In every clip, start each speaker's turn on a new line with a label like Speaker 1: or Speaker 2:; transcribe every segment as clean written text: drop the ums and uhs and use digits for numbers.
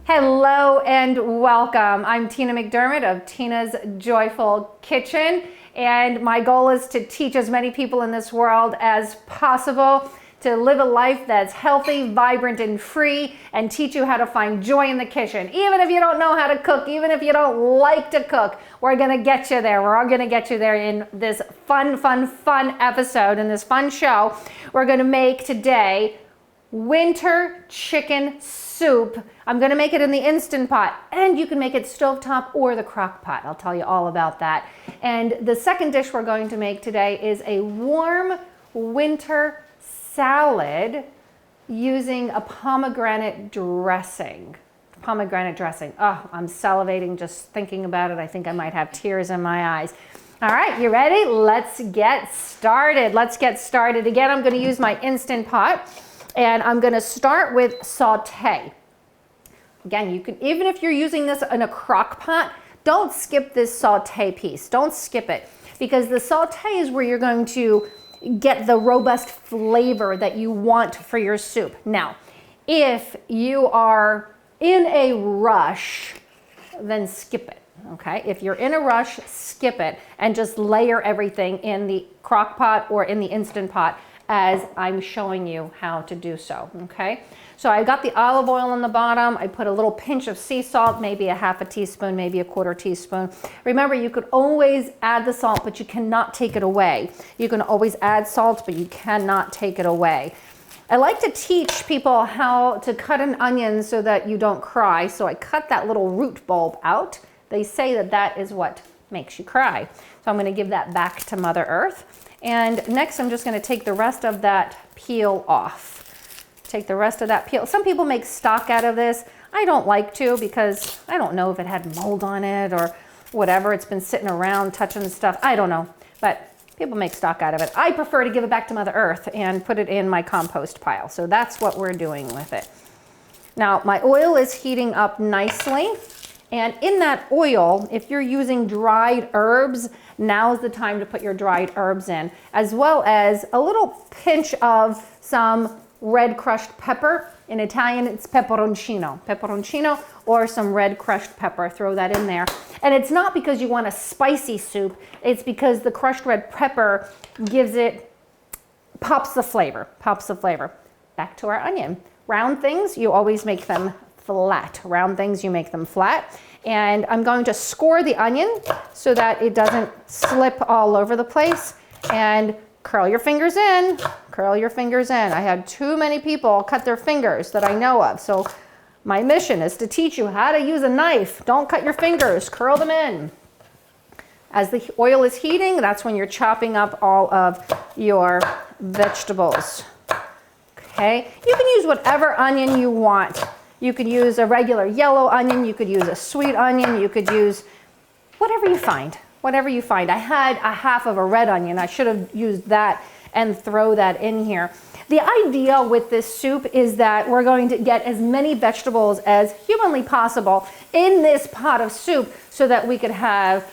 Speaker 1: Hello and welcome. I'm Tina McDermott of Tina's Joyful Kitchen, and my goal is to teach as many people in this world as possible to live a life that's healthy, vibrant, and free, and teach you how to find joy in the kitchen. Even if you don't know how to cook, even if you don't like to cook, we're gonna get you there. We're all gonna get you there in this fun episode, in this fun show. We're gonna make today winter chicken soup. I'm gonna make it in the Instant Pot, and you can make it stovetop or the crock pot. I'll tell you all about that. And the second dish we're going to make today is a warm winter salad using a pomegranate dressing. Pomegranate dressing. Oh, I'm salivating just thinking about it. I think I might have tears in my eyes. All right, you ready? Let's get started. Again, I'm gonna use my Instant Pot. And I'm gonna start with saute. Again, you can, even if you're using this in a crock pot, don't skip this saute piece. Don't skip it, because the saute is where you're going to get the robust flavor that you want for your soup. Now, if you are in a rush, then skip it, okay? If you're in a rush, skip it and just layer everything in the crock pot or in the Instant Pot as I'm showing you how to do so, okay? So I got the olive oil on the bottom. I put a little pinch of sea salt, maybe a half a teaspoon, maybe a quarter teaspoon. Remember, you could always add the salt, but you cannot take it away. You can always add salt, but you cannot take it away. I like to teach people how to cut an onion so that you don't cry. So I cut that little root bulb out. They say that that is what makes you cry. So I'm gonna give that back to Mother Earth. And next, I'm just going to take the rest of that peel off. Take the rest of that peel. Some people make stock out of this. I don't like to, because I don't know if it had mold on it or whatever. It's been sitting around touching stuff. I don't know, but people make stock out of it. I prefer to give it back to Mother Earth and put it in my compost pile. So that's what we're doing with it. Now, my oil is heating up nicely. And in that oil, if you're using dried herbs, now's the time to put your dried herbs in, as well as a little pinch of some red crushed pepper. In Italian, it's peperoncino, or some red crushed pepper. Throw that in there. And it's not because you want a spicy soup, it's because the crushed red pepper pops the flavor. Back to our onion. Round things, you always make them flat. Round things, you make them flat. And I'm going to score the onion so that it doesn't slip all over the place. And curl your fingers in. I had too many people cut their fingers that I know of. So my mission is to teach you how to use a knife. Don't cut your fingers, curl them in. As the oil is heating, that's when you're chopping up all of your vegetables. Okay, you can use whatever onion you want. You could use a regular yellow onion, you could use a sweet onion, you could use whatever you find. I had a half of a red onion. I should have used that and throw that in here. The idea with this soup is that we're going to get as many vegetables as humanly possible in this pot of soup so that we could have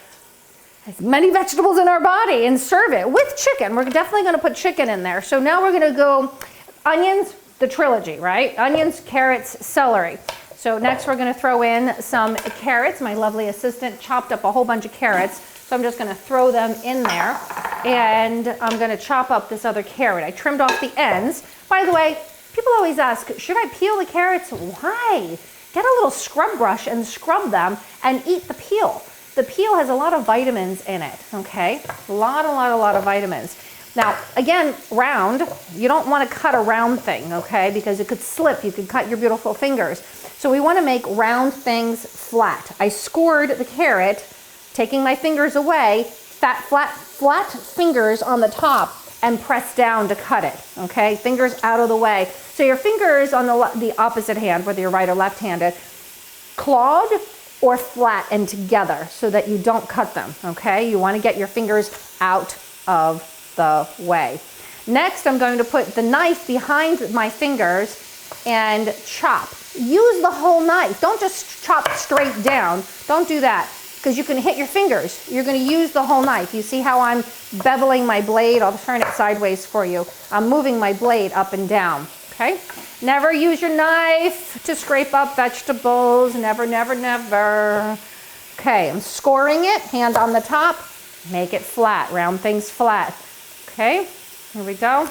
Speaker 1: as many vegetables in our body and serve it with chicken. We're definitely gonna put chicken in there. So now we're gonna go onions, the trilogy, right? Onions, carrots, celery. So next we're gonna throw in some carrots. My lovely assistant chopped up a whole bunch of carrots. So I'm just gonna throw them in there. And I'm gonna chop up this other carrot. I trimmed off the ends. By the way, people always ask, should I peel the carrots? Why? Get a little scrub brush and scrub them and eat the peel. The peel has a lot of vitamins in it, okay? A lot of vitamins. Now, again, round, you don't want to cut a round thing, okay? Because it could slip, you could cut your beautiful fingers. So we want to make round things flat. I scored the carrot, taking my fingers away, flat fingers on the top, and press down to cut it, okay? Fingers out of the way. So your fingers on the opposite hand, whether you're right or left-handed, clawed or flat and together so that you don't cut them, okay? You want to get your fingers out of the way. Next, I'm going to put the knife behind my fingers and chop. Use the whole knife. Don't just chop straight down. Don't do that, because you can hit your fingers. You're going to use the whole knife. You see how I'm beveling my blade? I'll turn it sideways for you. I'm moving my blade up and down. okay? Never use your knife to scrape up vegetables, never, never, never. Okay, I'm scoring it, hand on the top, make it flat, round things flat. Okay, here we go.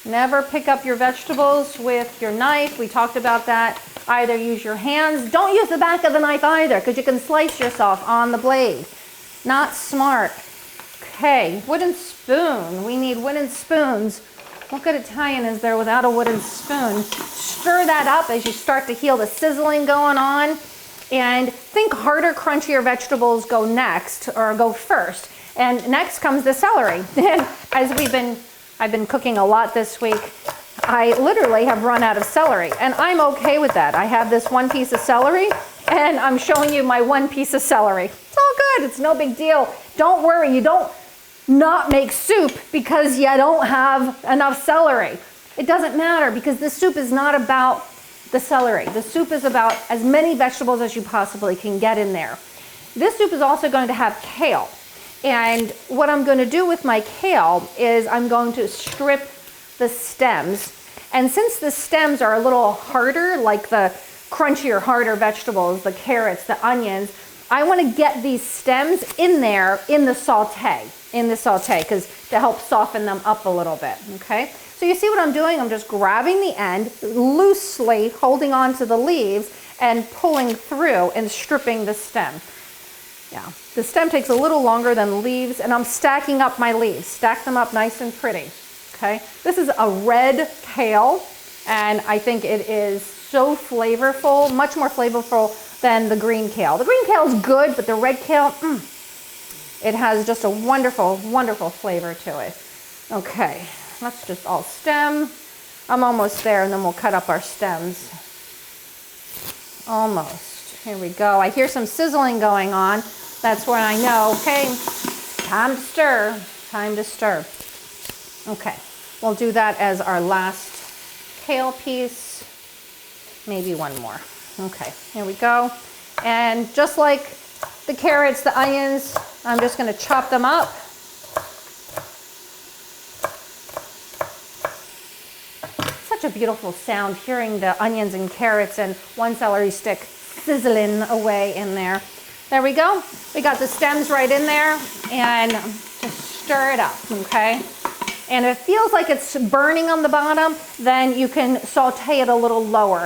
Speaker 1: Never pick up your vegetables with your knife. We talked about that. Either use your hands. Don't use the back of the knife either, because you can slice yourself on the blade. Not smart. Okay, wooden spoon. We need wooden spoons. What good Italian is there without a wooden spoon? Stir that up as you start to hear the sizzling going on. And think harder, crunchier vegetables go next, or go first. And next comes the celery. And as I've been cooking a lot this week, I literally have run out of celery, and I'm okay with that. I have this one piece of celery, and I'm showing you my one piece of celery. It's all good, it's no big deal. Don't worry, you don't not make soup because you don't have enough celery. It doesn't matter, because this soup is not about the celery. The soup is about as many vegetables as you possibly can get in there. This soup is also going to have kale. And what I'm going to do with my kale is I'm going to strip the stems. And since the stems are a little harder, like the crunchier, harder vegetables, the carrots, the onions, I want to get these stems in there in the saute, because to help soften them up a little bit, okay? So you see what I'm doing? I'm just grabbing the end, loosely holding on to the leaves and pulling through and stripping the stem. Yeah, the stem takes a little longer than the leaves, and I'm stacking up my leaves. Stack them up nice and pretty, okay? This is a red kale, and I think it is so flavorful, much more flavorful than the green kale. The green kale is good, but the red kale, it has just a wonderful, wonderful flavor to it. Okay, let's just all stem. I'm almost there, and then we'll cut up our stems. Almost. Here we go. I hear some sizzling going on. That's when I know, okay, time to stir, time to stir. Okay, we'll do that as our last kale piece, maybe one more. Okay, here we go. And just like the carrots, the onions, I'm just gonna chop them up. Such a beautiful sound hearing the onions and carrots and one celery stick sizzling away in there. There we go. We got the stems right in there, and just stir it up, okay? And if it feels like it's burning on the bottom, then you can saute it a little lower.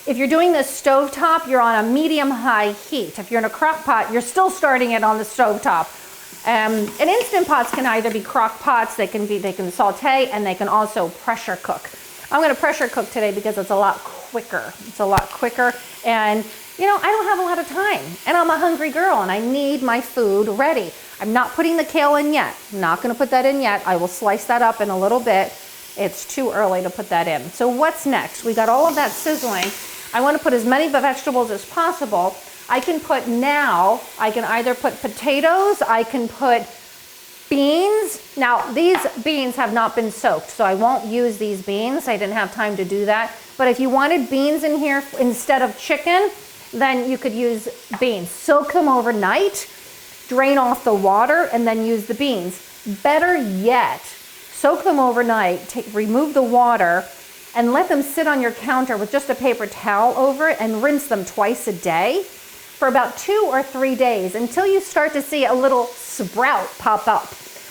Speaker 1: If you're doing this stovetop, you're on a medium-high heat. If you're in a crock pot, you're still starting it on the stovetop. And Instant Pots can either be crock pots, they can saute, and they can also pressure cook. I'm gonna pressure cook today because it's a lot quicker. It's a lot quicker, and you know, I don't have a lot of time, and I'm a hungry girl, and I need my food ready. I'm not putting the kale in yet. I'm not gonna put that in yet. I will slice that up in a little bit. It's too early to put that in. So what's next? We got all of that sizzling. I wanna put as many vegetables as possible. I can either put potatoes, I can put beans. Now, these beans have not been soaked, so I won't use these beans. I didn't have time to do that. But if you wanted beans in here instead of chicken, then you could use beans. Soak them overnight, drain off the water, and then use the beans. Better yet, soak them overnight, remove the water, and let them sit on your counter with just a paper towel over it and rinse them twice a day for about 2 or 3 days until you start to see a little sprout pop up.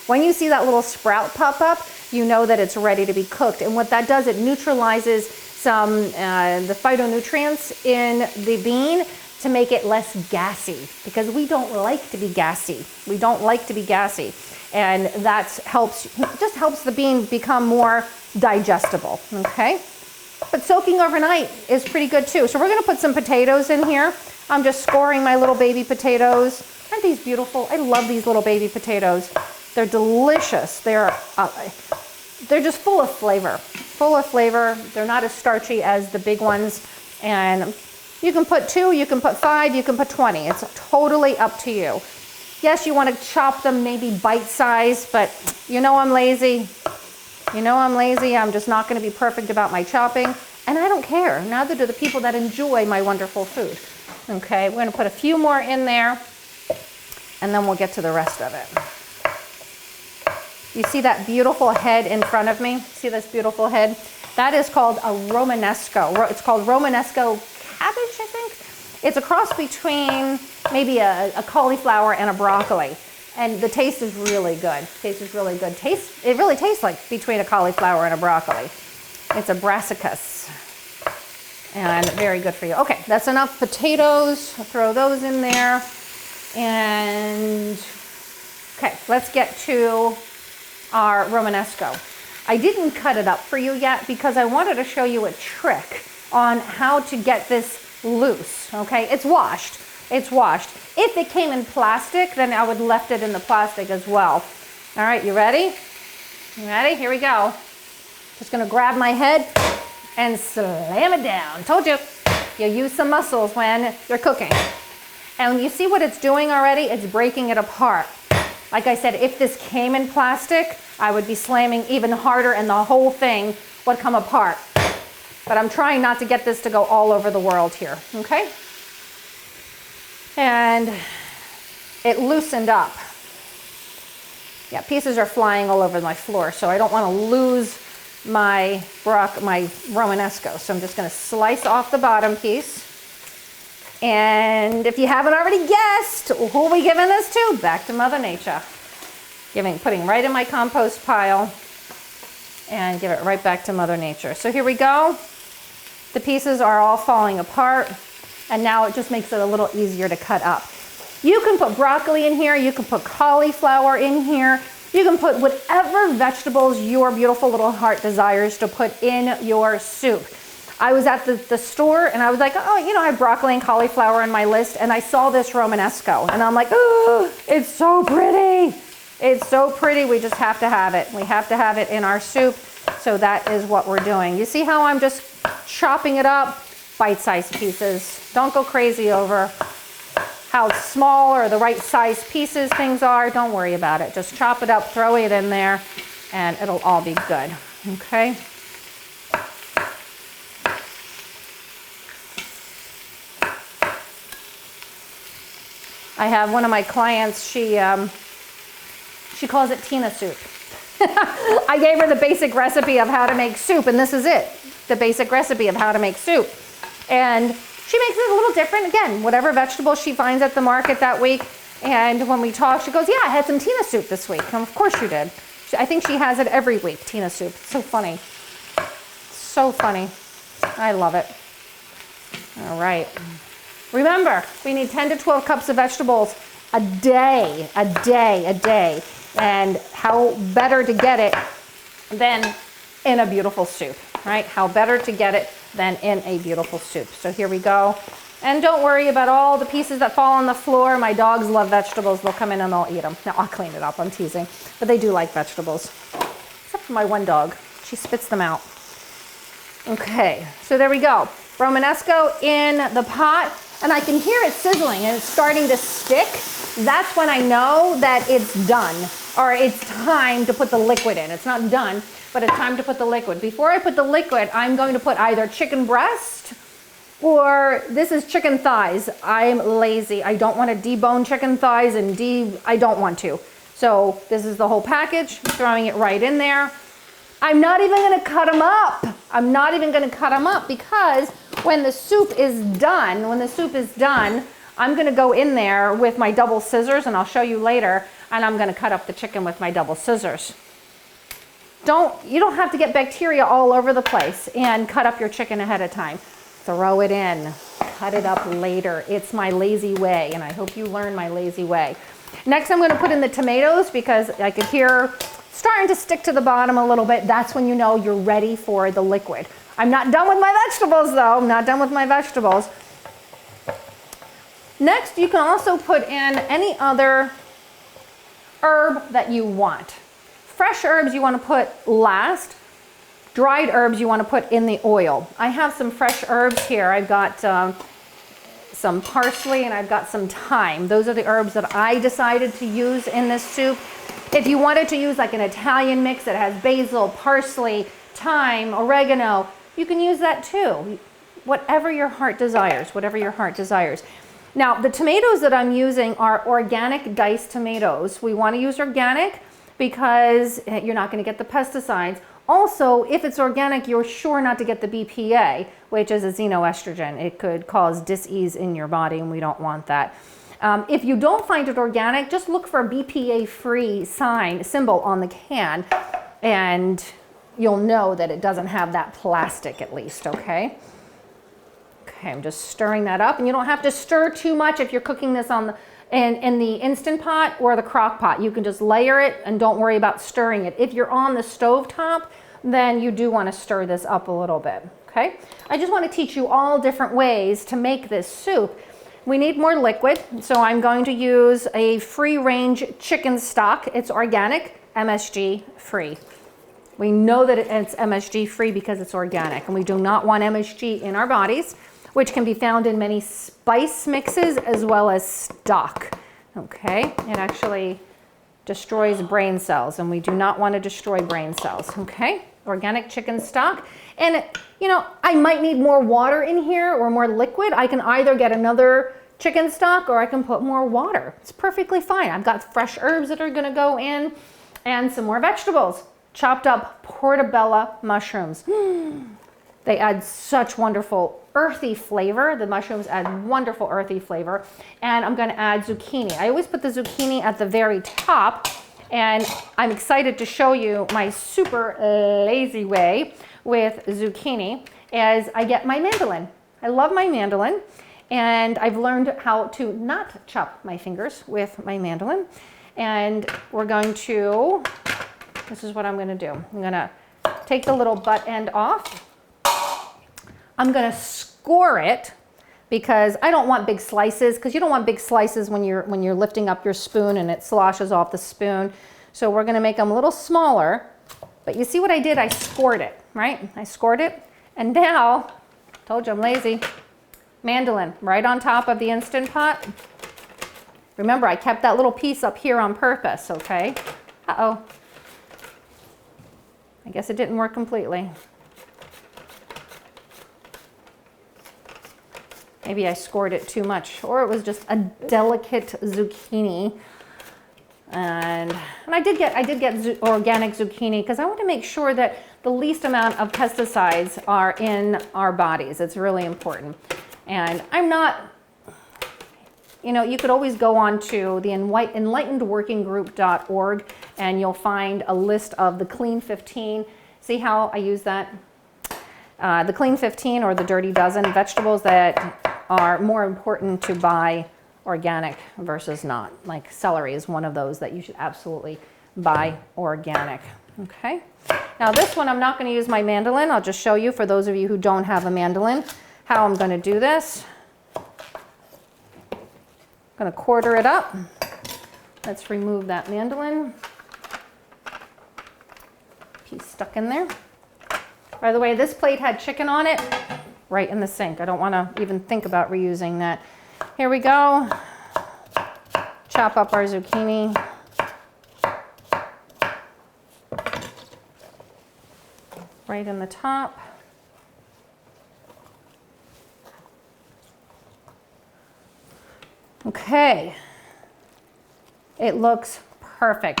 Speaker 1: When you see that little sprout pop up, you know that it's ready to be cooked. And what that does, it neutralizes some the phytonutrients in the bean to make it less gassy, because we don't like to be gassy. We don't like to be gassy. And that just helps the bean become more digestible, okay? But soaking overnight is pretty good too. So we're gonna put some potatoes in here. I'm just scoring my little baby potatoes. Aren't these beautiful? I love these little baby potatoes. They're delicious. They're just full of flavor. Full of flavor. They're not as starchy as the big ones. And you can put 2, you can put 5, you can put 20. It's totally up to you. Yes, you want to chop them maybe bite-sized, but you know I'm lazy. You know I'm lazy. I'm just not going to be perfect about my chopping. And I don't care. Neither do the people that enjoy my wonderful food. Okay, we're going to put a few more in there. and then we'll get to the rest of it. You see that beautiful head in front of me? See this beautiful head? That is called a Romanesco. It's called Romanesco Cabbage, I think. It's a cross between maybe a cauliflower and a broccoli. And the taste is really good. It really tastes like between a cauliflower and a broccoli. It's a brassicas. And very good for you. Okay, that's enough potatoes. I'll throw those in there. And okay, let's get to our Romanesco. I didn't cut it up for you yet because I wanted to show you a trick on how to get this loose, okay? It's washed. If it came in plastic, then I would left it in the plastic as well. All right, you ready? You ready? Here we go. Just gonna grab my head and slam it down. Told you, you use some muscles when you're cooking. And you see what it's doing already? It's breaking it apart. Like I said, if this came in plastic, I would be slamming even harder and the whole thing would come apart. But I'm trying not to get this to go all over the world here, okay? And it loosened up. Yeah, pieces are flying all over my floor, so I don't want to lose my Romanesco. So I'm just going to slice off the bottom piece. And if you haven't already guessed, who are we giving this to? Back to Mother Nature. Putting right in my compost pile and give it right back to Mother Nature. So here we go. The pieces are all falling apart, and now it just makes it a little easier to cut up. You can put broccoli in here, you can put cauliflower in here, you can put whatever vegetables your beautiful little heart desires to put in your soup. I was at the store and I was like, oh, you know, I have broccoli and cauliflower on my list, and I saw this Romanesco and I'm like, oh, it's so pretty. It's so pretty, we just have to have it. We have to have it in our soup, so that is what we're doing. You see how I'm just chopping it up? Bite-sized pieces. Don't go crazy over how small or the right size pieces things are. Don't worry about it. Just chop it up, throw it in there, and it'll all be good, okay? I have one of my clients, she calls it Tina soup. I gave her the basic recipe of how to make soup, and this is it, the basic recipe of how to make soup. And she makes it a little different. Again, whatever vegetable she finds at the market that week. And when we talk, she goes, yeah, I had some Tina soup this week. And of course you did. I think she has it every week, Tina soup. It's so funny. So funny. I love it. All right. Remember, we need 10 to 12 cups of vegetables a day. And how better to get it than in a beautiful soup, right? How better to get it than in a beautiful soup. So here we go. And don't worry about all the pieces that fall on the floor. My dogs love vegetables. They'll come in and they'll eat them. Now I'll clean it up, I'm teasing. But they do like vegetables. Except for my one dog. She spits them out. Okay, so there we go. Romanesco in the pot. And I can hear it sizzling and it's starting to stick. That's when I know that it's done, or it's time to put the liquid in. It's not done, but it's time to put the liquid. Before I put the liquid, I'm going to put either chicken breast or this is chicken thighs. I'm lazy. I don't want to debone chicken thighs and I don't want to. So this is the whole package, throwing it right in there. I'm not even going to cut them up. I'm not even going to cut them up because when the soup is done, I'm going to go in there with my double scissors, and I'll show you later, and I'm going to cut up the chicken with my double scissors. You don't have to get bacteria all over the place and cut up your chicken ahead of time. Throw it in, cut it up later. It's my lazy way, and I hope you learn my lazy way. Next, I'm going to put in the tomatoes because I could hear starting to stick to the bottom a little bit. That's when you know you're ready for the liquid. I'm not done with my vegetables though. I'm not done with my vegetables. Next, you can also put in any other herb that you want. Fresh herbs you want to put last. Dried herbs you want to put in the oil. I have some fresh herbs here. I've got some parsley and I've got some thyme. Those are the herbs that I decided to use in this soup. If you wanted to use like an Italian mix that has basil, parsley, thyme, oregano, you can use that too. Whatever your heart desires, whatever your heart desires. Now, the tomatoes that I'm using are organic diced tomatoes. We want to use organic because you're not going to get the pesticides. Also, if it's organic, you're sure not to get the BPA, which is a xenoestrogen. It could cause dis-ease in your body, and we don't want that. If you don't find it organic, just look for a BPA-free symbol on the can, and you'll know that it doesn't have that plastic at least, okay? Okay, I'm just stirring that up, and you don't have to stir too much if you're cooking this on in the Instant Pot or the crock pot. You can just layer it and don't worry about stirring it. If you're on the stove top, then you do want to stir this up a little bit, okay? I just want to teach you all different ways to make this soup. We need more liquid, so I'm going to use a free-range chicken stock. It's organic, MSG free. We know that it's MSG free because it's organic, and we do not want MSG in our bodies, which can be found in many spice mixes as well as stock. Okay, it actually destroys brain cells, and we do not want to destroy brain cells. Okay, organic chicken stock. And you know, I might need more water in here or more liquid. I can either get another chicken stock or I can put more water. It's perfectly fine. I've got fresh herbs that are going to go in and some more vegetables. Chopped up portobello mushrooms. They add such wonderful earthy flavor. The mushrooms add wonderful earthy flavor. And I'm going to add zucchini. I always put the zucchini at the very top, and I'm excited to show you my super lazy way with zucchini as I get my mandolin. I love my mandolin, and I've learned how to not chop my fingers with my mandolin. And we're going to, this is what I'm going to do. I'm going to take the little butt end off. I'm going to score it because I don't want big slices, because you don't want big slices when you're lifting up your spoon and it sloshes off the spoon. So we're going to make them a little smaller. But you see what I did? I scored it, right? I scored it. And now, told you I'm lazy, mandolin right on top of the Instant Pot. Remember, I kept that little piece up here on purpose, okay? Uh-oh. I guess it didn't work completely. Maybe I scored it too much, or it was just a delicate zucchini. And I did get organic zucchini because I want to make sure that the least amount of pesticides are in our bodies. It's really important. And I'm not, you know, you could always go on to the enlightenedworkinggroup.org and you'll find a list of the Clean 15. See how I use that? The Clean 15 or the Dirty Dozen, vegetables that are more important to buy organic versus not. Like celery is one of those that you should absolutely buy organic. Okay. Now this one, I'm not going to use my mandolin. I'll just show you, for those of you who don't have a mandolin, how I'm going to do this. I'm going to quarter it up. Let's remove that mandolin. Piece stuck in there. By the way, this plate had chicken on it, right in the sink. I don't want to even think about reusing that. Here we go. Chop up our zucchini. Right in the top. Okay. It looks perfect.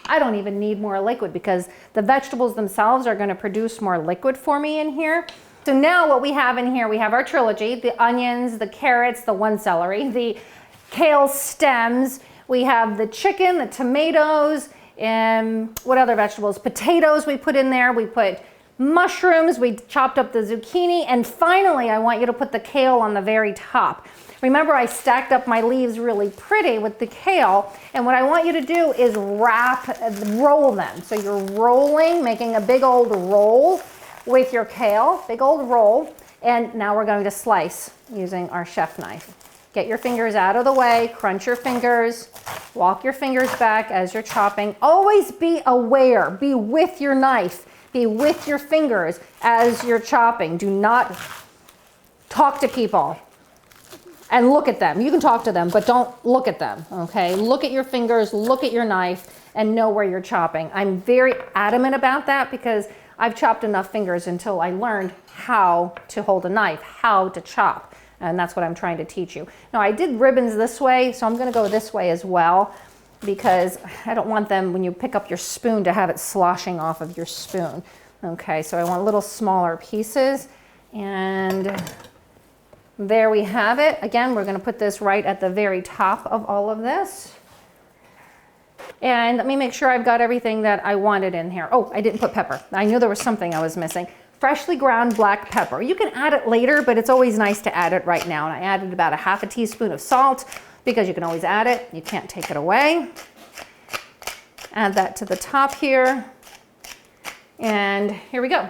Speaker 1: I don't even need more liquid because the vegetables themselves are going to produce more liquid for me in here. So now what we have in here, we have our trilogy, the onions, the carrots, the one celery, the kale stems, we have the chicken, the tomatoes, and what other vegetables? Potatoes we put in there, we put mushrooms, we chopped up the zucchini, and finally I want you to put the kale on the very top. Remember, I stacked up my leaves really pretty with the kale, and what I want you to do is roll them. So you're rolling, making a big old roll with your kale, big old roll, and now we're going to slice using our chef knife. Get your fingers out of the way, crunch your fingers, walk your fingers back as you're chopping. Always be aware, be with your knife, be with your fingers as you're chopping. Do not talk to people and look at them. You can talk to them, but don't look at them, okay? Look at your fingers, look at your knife, and know where you're chopping. I'm very adamant about that because I've chopped enough fingers until I learned how to hold a knife, how to chop. And that's what I'm trying to teach you. Now I did ribbons this way, so I'm gonna go this way as well, because I don't want them, when you pick up your spoon, to have it sloshing off of your spoon. Okay, so I want little smaller pieces, and there we have it. Again, we're gonna put this right at the very top of all of this. And let me make sure I've got everything that I wanted in here. Oh, I didn't put pepper. I knew there was something I was missing. Freshly ground black pepper. You can add it later, but it's always nice to add it right now. And I added about a half a teaspoon of salt, because you can always add it. You can't take it away. Add that to the top here. And here we go.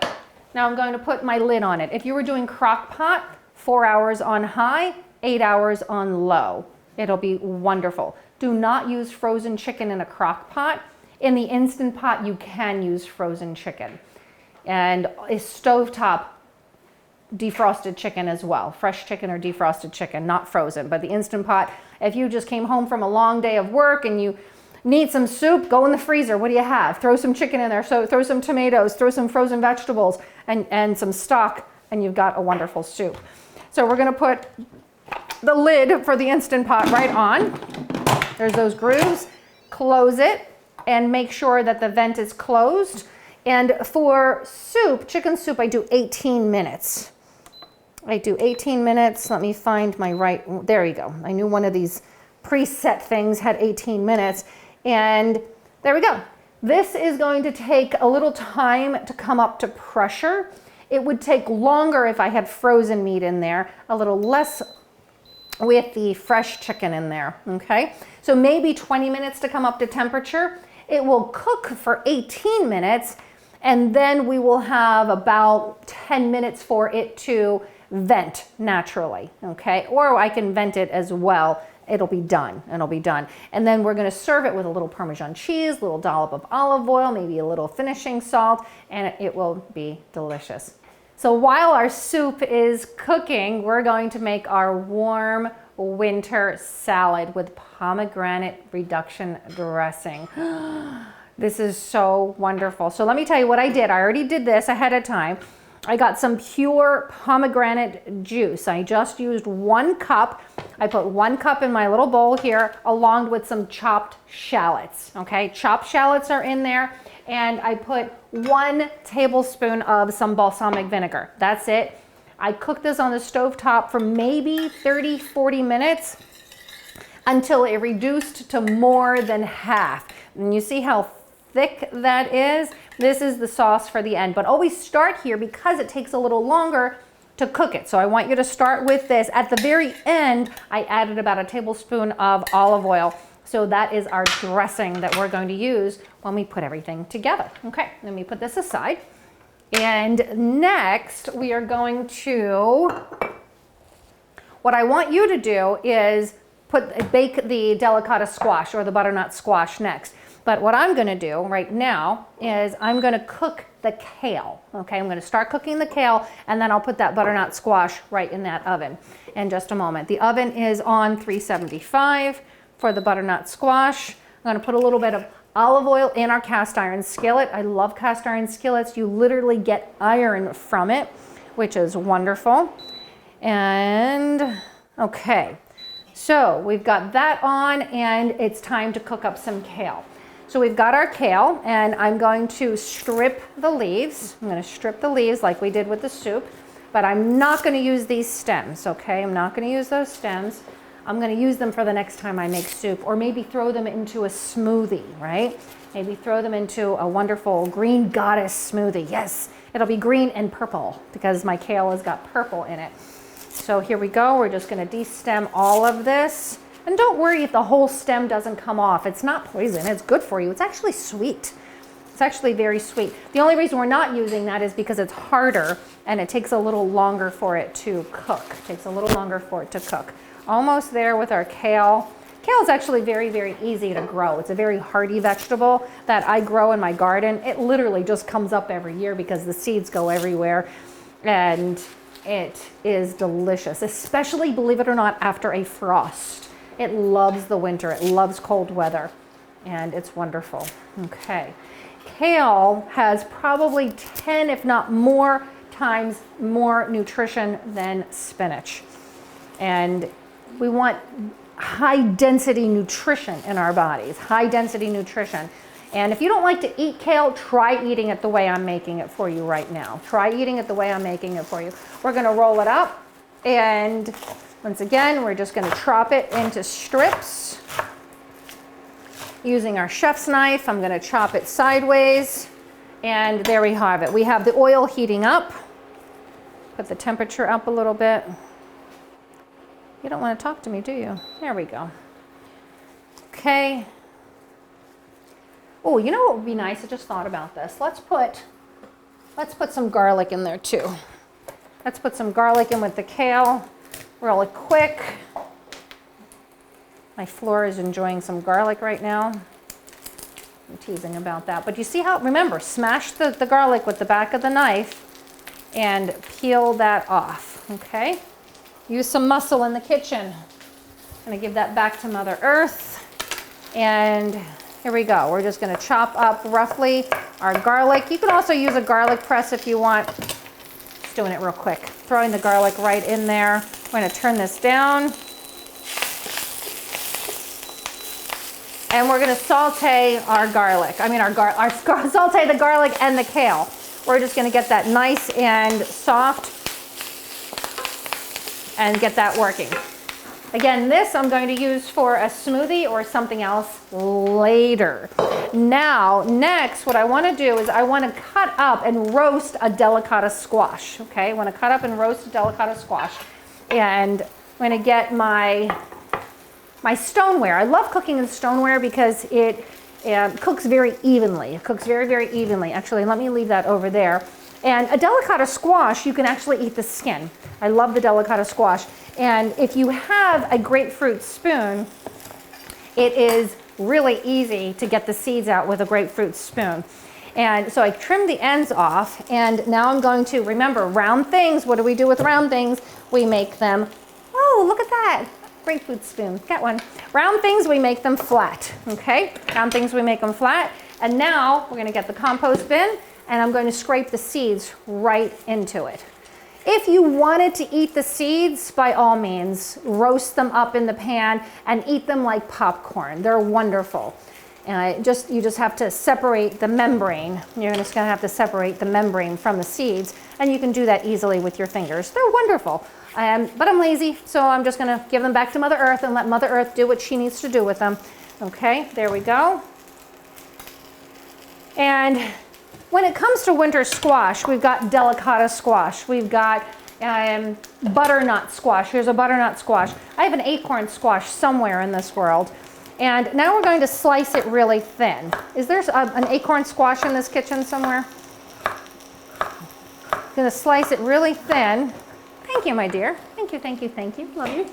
Speaker 1: Now I'm going to put my lid on it. If you were doing crock pot, 4 hours on high, 8 hours on low. It'll be wonderful. Do not use frozen chicken in a crock pot. In the Instant Pot, you can use frozen chicken. And a stovetop defrosted chicken as well. Fresh chicken or defrosted chicken, not frozen. But the Instant Pot, if you just came home from a long day of work and you need some soup, go in the freezer. What do you have? Throw some chicken in there. So throw some tomatoes, throw some frozen vegetables, and some stock, and you've got a wonderful soup. So we're gonna put the lid for the Instant Pot right on. There's those grooves. Close it and make sure that the vent is closed. And for soup, chicken soup, I do 18 minutes. I do 18 minutes. Let me find my right, there you go. I knew one of these preset things had 18 minutes. And there we go. This is going to take a little time to come up to pressure. It would take longer if I had frozen meat in there, a little less with the fresh chicken in there, okay? So maybe 20 minutes to come up to temperature. It will cook for 18 minutes, and then we will have about 10 minutes for it to vent naturally, okay? Or I can vent it as well. It'll be done. And then we're gonna serve it with a little Parmesan cheese, a little dollop of olive oil, maybe a little finishing salt, and it will be delicious. So while our soup is cooking, we're going to make our warm winter salad with pomegranate reduction dressing. This is so wonderful. So let me tell you what I did. I already did this ahead of time. I got some pure pomegranate juice. I just used 1 cup. I put 1 cup in my little bowl here, along with some chopped shallots, okay? Chopped shallots are in there. And I put 1 tablespoon of some balsamic vinegar. That's it. I cooked this on the stovetop for maybe 30, 40 minutes until it reduced to more than half. And you see how thick that is? This is the sauce for the end, but always start here because it takes a little longer to cook it. So I want you to start with this. At the very end, I added about a tablespoon of olive oil. So that is our dressing that we're going to use when we put everything together. Okay, let me put this aside. And next we are going to, what I want you to do is bake the delicata squash or the butternut squash next. But what I'm gonna do right now is I'm gonna cook the kale. Okay, I'm gonna start cooking the kale, and then I'll put that butternut squash right in that oven in just a moment. The oven is on 375. For the butternut squash, I'm gonna put a little bit of olive oil in our cast iron skillet. I love cast iron skillets. You literally get iron from it, which is wonderful. And okay, so we've got that on, and it's time to cook up some kale. So we've got our kale, and I'm going to strip the leaves. I'm gonna strip the leaves like we did with the soup, but I'm not gonna use these stems, okay? I'm not gonna use those stems. I'm gonna use them for the next time I make soup, or maybe throw them into a smoothie, right? Maybe throw them into a wonderful green goddess smoothie. Yes, it'll be green and purple because my kale has got purple in it. So here we go. We're just gonna de-stem all of this. And don't worry if the whole stem doesn't come off. It's not poison, it's good for you. It's actually sweet. It's actually very sweet. The only reason we're not using that is because it's harder and it takes a little longer for it to cook. It takes a little longer for it to cook. Almost there with our kale. Kale is actually very, very easy to grow. It's a very hardy vegetable that I grow in my garden. It literally just comes up every year because the seeds go everywhere, and it is delicious, especially, believe it or not, after a frost. It loves the winter. It loves cold weather, and it's wonderful. Okay. Kale has probably 10, if not more, times more nutrition than spinach. And we want high density nutrition in our bodies, high density nutrition. And if you don't like to eat kale, try eating it the way I'm making it for you right now. Try eating it the way I'm making it for you. We're gonna roll it up, and once again, we're just gonna chop it into strips. Using our chef's knife, I'm gonna chop it sideways, and there we have it. We have the oil heating up. Put the temperature up a little bit. You don't want to talk to me, do you? There we go. Okay. Oh, you know what would be nice? I just thought about this. Let's put some garlic in there too. Let's put some garlic in with the kale really quick. My floor is enjoying some garlic right now. I'm teasing about that. But you see how, remember, smash the garlic with the back of the knife and peel that off, okay? Use some muscle in the kitchen. I'm gonna give that back to Mother Earth. And here we go. We're just gonna chop up roughly our garlic. You can also use a garlic press if you want. Just doing it real quick. Throwing the garlic right in there. I'm gonna turn this down. And we're gonna saute our garlic. Saute the garlic and the kale. We're just gonna get that nice and soft and get that working. Again, this I'm going to use for a smoothie or something else later. Now, next, what I wanna do is I wanna cut up and roast a Delicata squash, okay? I wanna cut up and roast a Delicata squash. And I'm gonna get my stoneware. I love cooking in stoneware because it cooks very evenly. It cooks very, very evenly. Actually, let me leave that over there. And a Delicata squash, you can actually eat the skin. I love the Delicata squash. And if you have a grapefruit spoon, it is really easy to get the seeds out with a grapefruit spoon. And so I trimmed the ends off, and now I'm going to, remember, round things. What do we do with round things? We make them, oh, look at that. Grapefruit spoon, got one. Round things, we make them flat, okay? Round things, we make them flat. And now we're gonna get the compost bin, and I'm going to scrape the seeds right into it. If you wanted to eat the seeds, by all means, roast them up in the pan and eat them like popcorn. They're wonderful. And you just have to separate the membrane. You're just gonna have to separate the membrane from the seeds, and you can do that easily with your fingers. They're wonderful. But I'm lazy, so I'm just gonna give them back to Mother Earth and let Mother Earth do what she needs to do with them. Okay, there we go. And when it comes to winter squash, we've got Delicata squash. We've got butternut squash. Here's a butternut squash. I have an acorn squash somewhere in this world. And now we're going to slice it really thin. Is there an acorn squash in this kitchen somewhere? I'm gonna slice it really thin. Thank you, my dear. Thank you, thank you, thank you. Love you.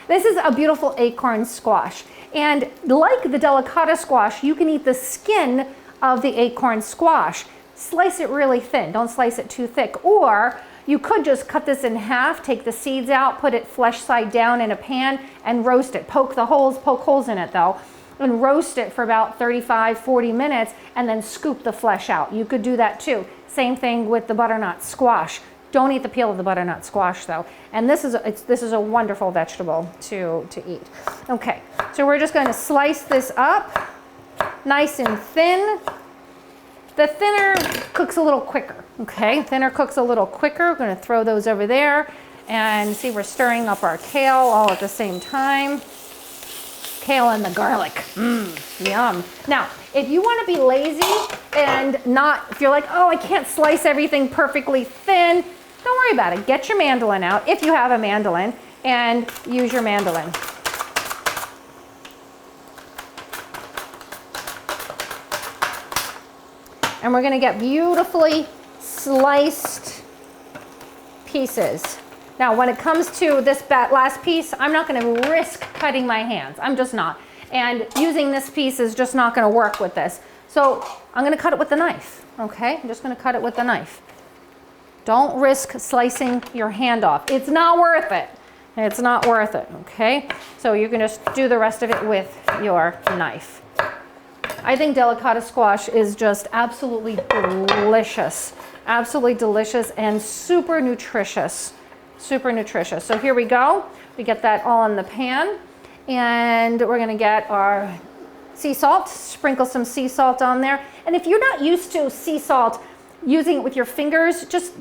Speaker 1: This is a beautiful acorn squash. And like the Delicata squash, you can eat the skin of the acorn squash. Slice it really thin. Don't slice it too thick. Or you could just cut this in half, take the seeds out, put it flesh side down in a pan and roast it. Poke holes in it though, and roast it for about 35, 40 minutes and then scoop the flesh out. You could do that too. Same thing with the butternut squash. Don't eat the peel of the butternut squash though. And this is a wonderful vegetable to eat. Okay, so we're just going to slice this up nice and thin. The thinner cooks a little quicker, okay? Thinner cooks a little quicker. We're going to throw those over there. And see, we're stirring up our kale all at the same time. Kale and the garlic, yum. Now, if you want to be lazy and if you're like, oh, I can't slice everything perfectly thin, don't worry about it. Get your mandolin out, if you have a mandolin, and use your mandolin. And we're gonna get beautifully sliced pieces. Now, when it comes to this last piece, I'm not gonna risk cutting my hands. I'm just not. And using this piece is just not gonna work with this. So I'm gonna cut it with the knife, okay? I'm just gonna cut it with the knife. Don't risk slicing your hand off. It's not worth it. It's not worth it, okay? So you can just do the rest of it with your knife. I think Delicata squash is just absolutely delicious and super nutritious. Super nutritious. So here we go. We get that all in the pan, and we're gonna get our sea salt, sprinkle some sea salt on there. And if you're not used to sea salt, using it with your fingers, just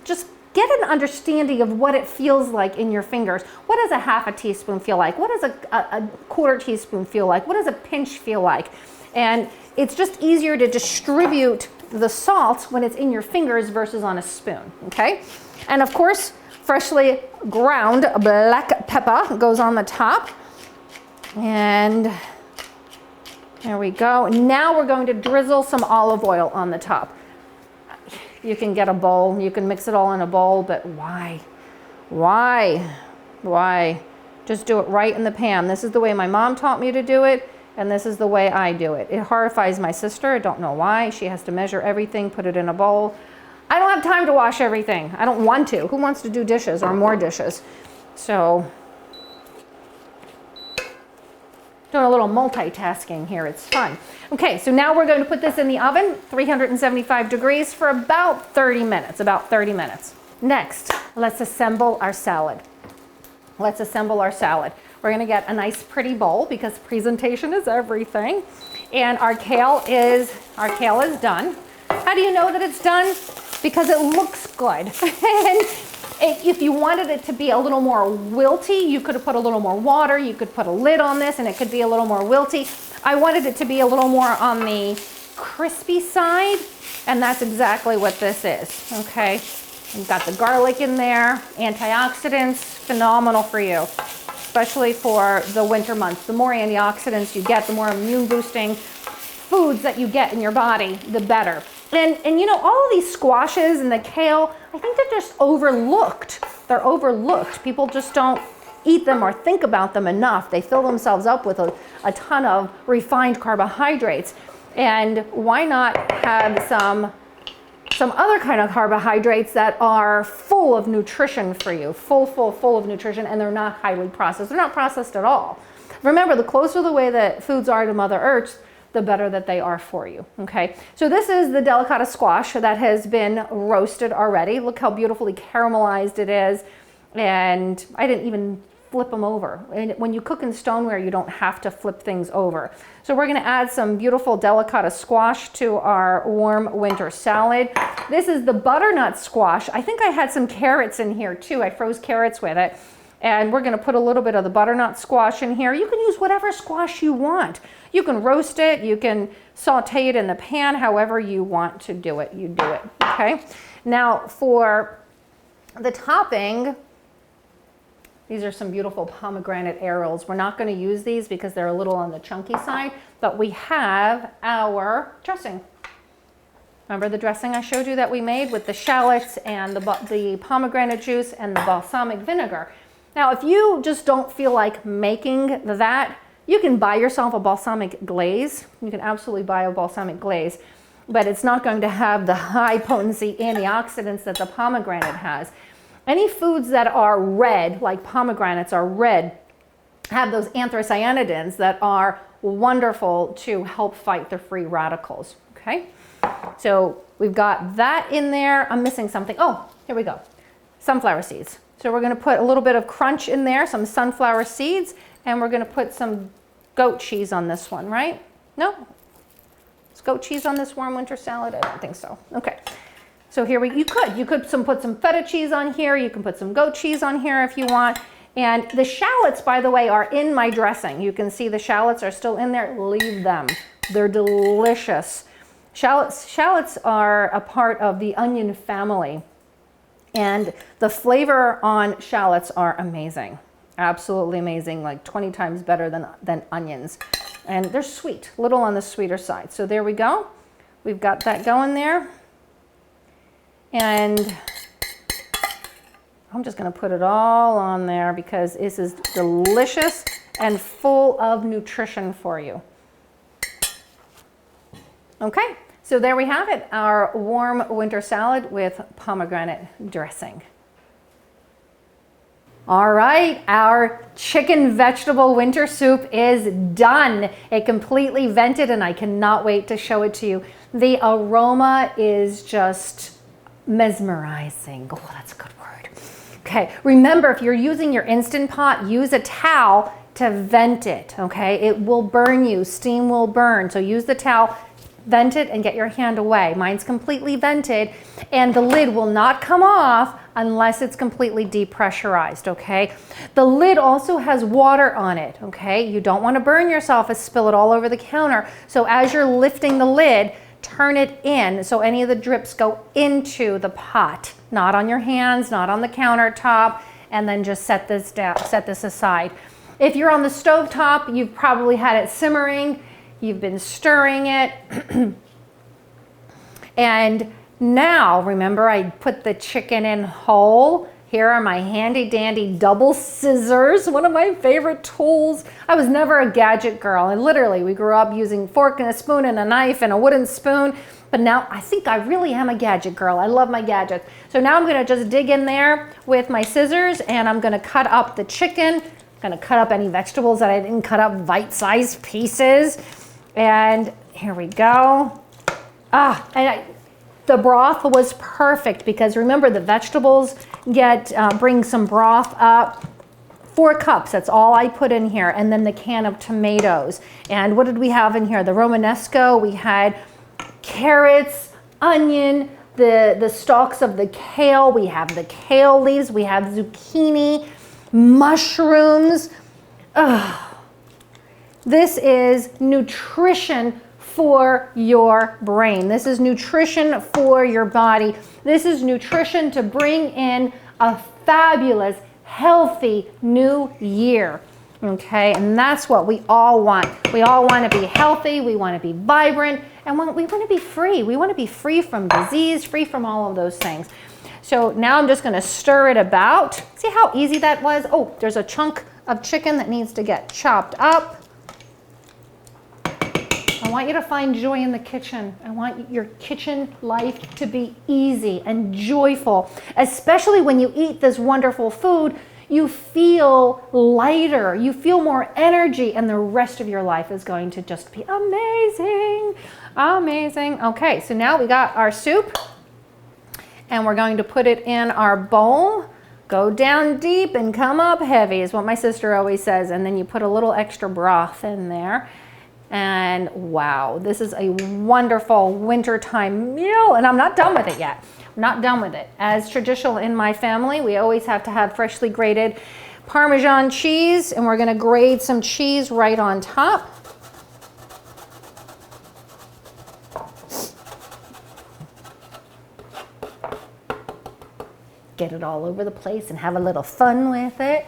Speaker 1: get an understanding of what it feels like in your fingers. What does a half a teaspoon feel like? What does a quarter teaspoon feel like? What does a pinch feel like? And it's just easier to distribute the salt when it's in your fingers versus on a spoon, okay? And of course, freshly ground black pepper goes on the top. And there we go. Now we're going to drizzle some olive oil on the top. You can get a bowl, you can mix it all in a bowl, but why? Why? Just do it right in the pan. This is the way my mom taught me to do it, and this is the way I do it. It horrifies my sister. I don't know why. She has to measure everything, put it in a bowl. I don't have time to wash everything. I don't want to. Who wants to do dishes or more dishes? So, doing a little multitasking here. It's fun. Okay, so now we're going to put this in the oven, 375 degrees for about 30 minutes, Next, let's assemble our salad. We're going to get a nice pretty bowl because presentation is everything. And our kale is done. How do you know that it's done? Because it looks good. And if you wanted it to be a little more wilty, you could have put a little more water. You could put a lid on this and it could be a little more wilty. I wanted it to be a little more on the crispy side, and that's exactly what this is, okay? You've got the garlic in there, antioxidants, phenomenal for you, especially for the winter months. The more antioxidants you get, the more immune boosting foods that you get in your body, the better. And you know, all of these squashes and the kale, I think they're just overlooked. They're overlooked. People just don't eat them or think about them enough. They fill themselves up with a ton of refined carbohydrates. And why not have some other kind of carbohydrates that are full of nutrition for you, full of nutrition, and they're not highly processed. They're not processed at all. Remember, the closer the way that foods are to Mother Earth, the better that they are for you, okay? So this is the Delicata squash that has been roasted already. Look how beautifully caramelized it is. And I didn't even flip them over. And when you cook in stoneware, you don't have to flip things over. So we're gonna add some beautiful Delicata squash to our warm winter salad. This is the butternut squash. I think I had some carrots in here too. I froze carrots with it. And we're gonna put a little bit of the butternut squash in here. You can use whatever squash you want. You can roast it, you can saute it in the pan, however you want to do it, you do it, okay? Now for the topping, these are some beautiful pomegranate arils. We're not gonna use these because they're a little on the chunky side, but we have our dressing. Remember the dressing I showed you that we made with the shallots and the pomegranate juice and the balsamic vinegar? Now, if you just don't feel like making that, you can buy yourself a balsamic glaze. You can absolutely buy a balsamic glaze, but it's not going to have the high potency antioxidants that the pomegranate has. Any foods that are red, like pomegranates are red, have those anthocyanidins that are wonderful to help fight the free radicals, okay? So we've got that in there. I'm missing something. Oh, here we go. Sunflower seeds. So we're gonna put a little bit of crunch in there, some sunflower seeds, and we're gonna put some goat cheese on this one, right? No? Is goat cheese on this warm winter salad? I don't think so. Okay. So here you could put some feta cheese on here. You can put some goat cheese on here if you want. And the shallots, by the way, are in my dressing. You can see the shallots are still in there. Leave them. They're delicious. Shallots are a part of the onion family. And the flavor on shallots are amazing. Absolutely amazing, like 20 times better than onions. And they're sweet, a little on the sweeter side. So there we go. We've got that going there. And I'm just gonna put it all on there because this is delicious and full of nutrition for you. Okay, so there we have it, our warm winter salad with pomegranate dressing. All right, our chicken vegetable winter soup is done. It completely vented and I cannot wait to show it to you. The aroma is just mesmerizing. Oh, that's a good word. Okay, remember, if you're using your Instant Pot, use a towel to vent it, okay? It will burn you, steam will burn. So use the towel, vent it, and get your hand away. Mine's completely vented, and the lid will not come off unless it's completely depressurized, okay? The lid also has water on it, okay? You don't want to burn yourself and spill it all over the counter. So as you're lifting the lid, turn it in so any of the drips go into the pot, not on your hands, not on the countertop, and then just set this down, set this aside. If you're on the stove top, you've probably had it simmering, you've been stirring it, and now, remember, I put the chicken in whole. Here are my handy dandy double scissors, one of my favorite tools. I was never a gadget girl, and literally we grew up using a fork and a spoon and a knife and a wooden spoon, but now I think I really am a gadget girl. I love my gadgets. So now I'm gonna just dig in there with my scissors, and I'm gonna cut up the chicken. I'm gonna cut up any vegetables that I didn't cut up, bite-sized pieces. And here we go. The broth was perfect because remember, the vegetables bring some broth up. 4 cups, that's all I put in here. And then the can of tomatoes. And what did we have in here? The Romanesco, we had carrots, onion, the stalks of the kale. We have the kale leaves, we have zucchini, mushrooms. This is nutrition for your brain. This is nutrition for your body. This is nutrition to bring in a fabulous, healthy new year. Okay, and that's what we all want. We all want to be healthy, we want to be vibrant, and we want to be free. We want to be free from disease, free from all of those things. So now I'm just going to stir it about. See how easy that was? Oh, there's a chunk of chicken that needs to get chopped up. I want you to find joy in the kitchen. I want your kitchen life to be easy and joyful, especially when you eat this wonderful food. You feel lighter, you feel more energy, and the rest of your life is going to just be amazing, amazing. Okay, so now we got our soup, and we're going to put it in our bowl. Go down deep and come up heavy is what my sister always says, and then you put a little extra broth in there. And wow, this is a wonderful wintertime meal, and I'm not done with it yet. I'm not done with it. As traditional in my family, we always have to have freshly grated Parmesan cheese, and we're gonna grate some cheese right on top. Get it all over the place and have a little fun with it.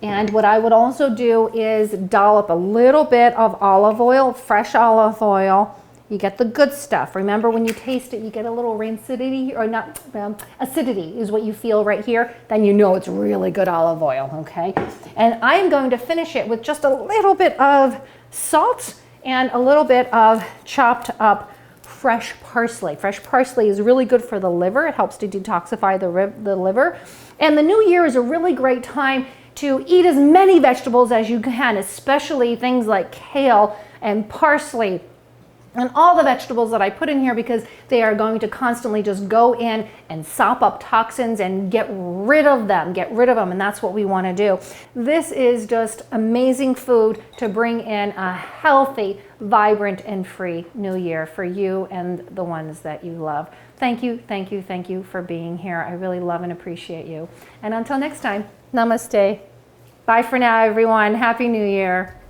Speaker 1: And what I would also do is dollop a little bit of olive oil, fresh olive oil. You get the good stuff. Remember, when you taste it, you get a little rancidity, or not, acidity is what you feel right here. Then you know it's really good olive oil, okay? And I'm going to finish it with just a little bit of salt and a little bit of chopped up fresh parsley. Fresh parsley is really good for the liver. It helps to detoxify the liver. And the new year is a really great time to eat as many vegetables as you can, especially things like kale and parsley and all the vegetables that I put in here, because they are going to constantly just go in and sop up toxins and get rid of them, and that's what we want to do. This is just amazing food to bring in a healthy, vibrant, and free new year for you and the ones that you love. Thank you, thank you, thank you for being here. I really love and appreciate you. And until next time, namaste. Bye for now, everyone. Happy New Year.